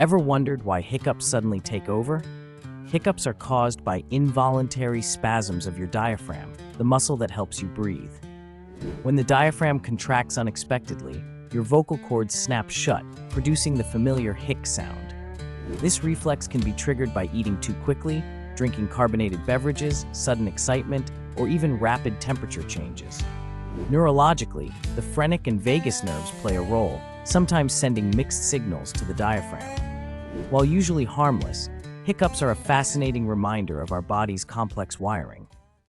Ever wondered why hiccups suddenly take over? Hiccups are caused by involuntary spasms of your diaphragm, the muscle that helps you breathe. When the diaphragm contracts unexpectedly, your vocal cords snap shut, producing the familiar hic sound. This reflex can be triggered by eating too quickly, drinking carbonated beverages, sudden excitement, or even rapid temperature changes. Neurologically, the phrenic and vagus nerves play a role, sometimes sending mixed signals to the diaphragm. While usually harmless, hiccups are a fascinating reminder of our body's complex wiring.